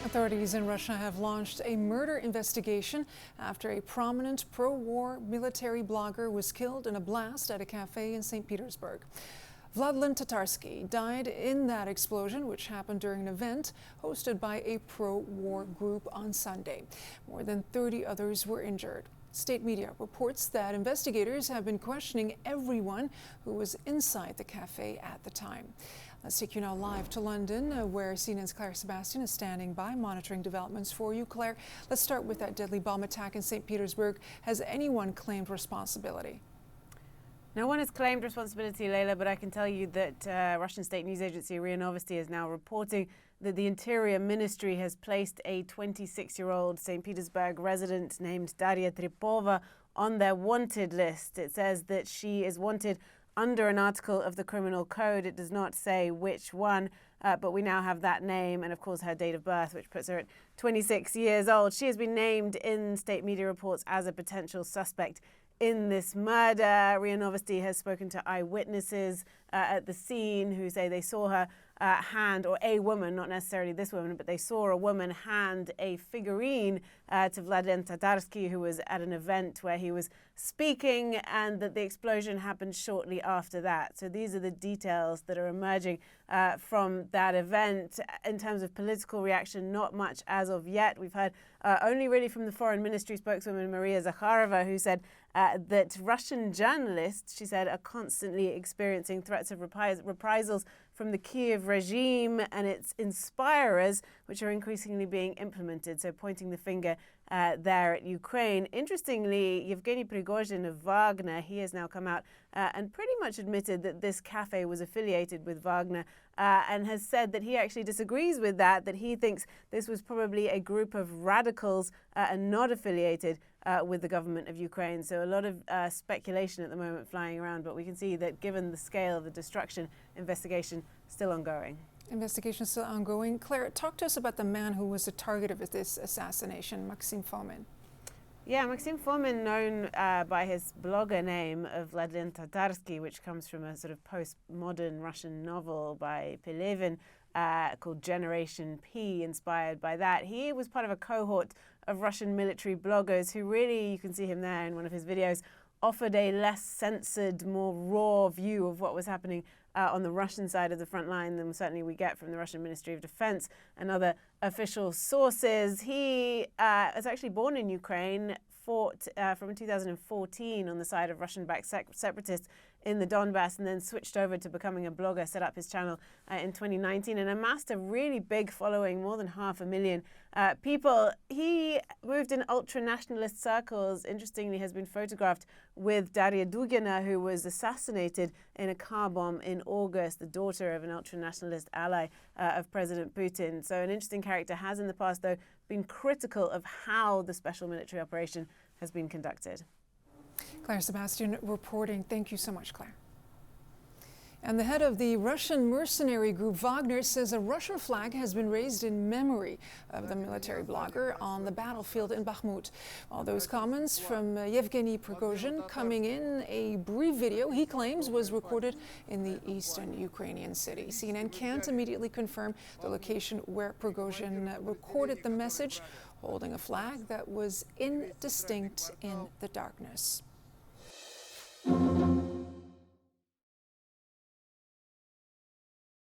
Authorities in Russia have launched a murder investigation after a prominent pro-war military blogger was killed in a blast at a cafe in St. Petersburg. Vladlen Tatarsky died in that explosion, which happened during an event hosted by a pro-war group on Sunday. More than 30 others were injured. State media reports that investigators have been questioning everyone who was inside the cafe at the time. Let's take you now live to London, where CNN's Claire Sebastian is standing by, monitoring developments for you. Claire, let's start with that deadly bomb attack in St. Petersburg. Has anyone claimed responsibility? No one has claimed responsibility, Leila, but I can tell you that Russian state news agency RIA Novosti is now reporting that the Interior Ministry has placed a 26-year-old St. Petersburg resident named Daria Tripova on their wanted list. It says that she is wanted under an article of the Criminal Code. It does not say which one, but we now have that name and, of course, her date of birth, which puts her at 26 years old. She has been named in state media reports as a potential suspect in this murder. RIA Novosti has spoken to eyewitnesses at the scene who say they saw her hand, or a woman, not necessarily this woman, but they saw a woman hand a figurine to Vladlen Tatarsky, who was at an event where he was speaking, and that the explosion happened shortly after that. So these are the details that are emerging from that event. In terms of political reaction, not much as of yet. We've heard only really from the Foreign Ministry spokeswoman Maria Zakharova, who said that Russian journalists, she said, are constantly experiencing threats of reprisals from the Kiev regime and its inspirers, which are increasingly being implemented. So pointing the finger there at Ukraine. Interestingly, Yevgeny Prigozhin of Wagner, he has now come out and pretty much admitted that this cafe was affiliated with Wagner and has said that he actually disagrees with that he thinks this was probably a group of radicals and not affiliated with the government of Ukraine. So a lot of speculation at the moment flying around, but we can see that given the scale of the destruction, investigation still ongoing. Investigation still ongoing. Claire, talk to us about the man who was the target of this assassination, Maxim Fomin. Yeah, Maxim Fomin, known by his blogger name of Vladlen Tatarsky, which comes from a sort of postmodern Russian novel by Pelevin called Generation P, inspired by that. He was part of a cohort of Russian military bloggers who really, you can see him there in one of his videos, offered a less censored, more raw view of what was happening on the Russian side of the front line than certainly we get from the Russian Ministry of Defense and other official sources. He was actually born in Ukraine, fought from 2014 on the side of Russian-backed separatists in the Donbass, and then switched over to becoming a blogger, set up his channel in 2019 and amassed a really big following, more than 500,000 people. He moved in ultra-nationalist circles, interestingly has been photographed with Daria Dugina, who was assassinated in a car bomb in August, the daughter of an ultra-nationalist ally of President Putin. So an interesting character, has in the past, though, been critical of how the special military operation has been conducted. Claire Sebastian reporting. Thank you so much, Claire. And the head of the Russian mercenary group Wagner says a Russian flag has been raised in memory of the military blogger on the battlefield in Bakhmut. All those comments from Yevgeny Prigozhin coming in a brief video he claims was recorded in the eastern Ukrainian city. CNN can't immediately confirm the location where Prigozhin recorded the message, holding a flag that was indistinct in the darkness.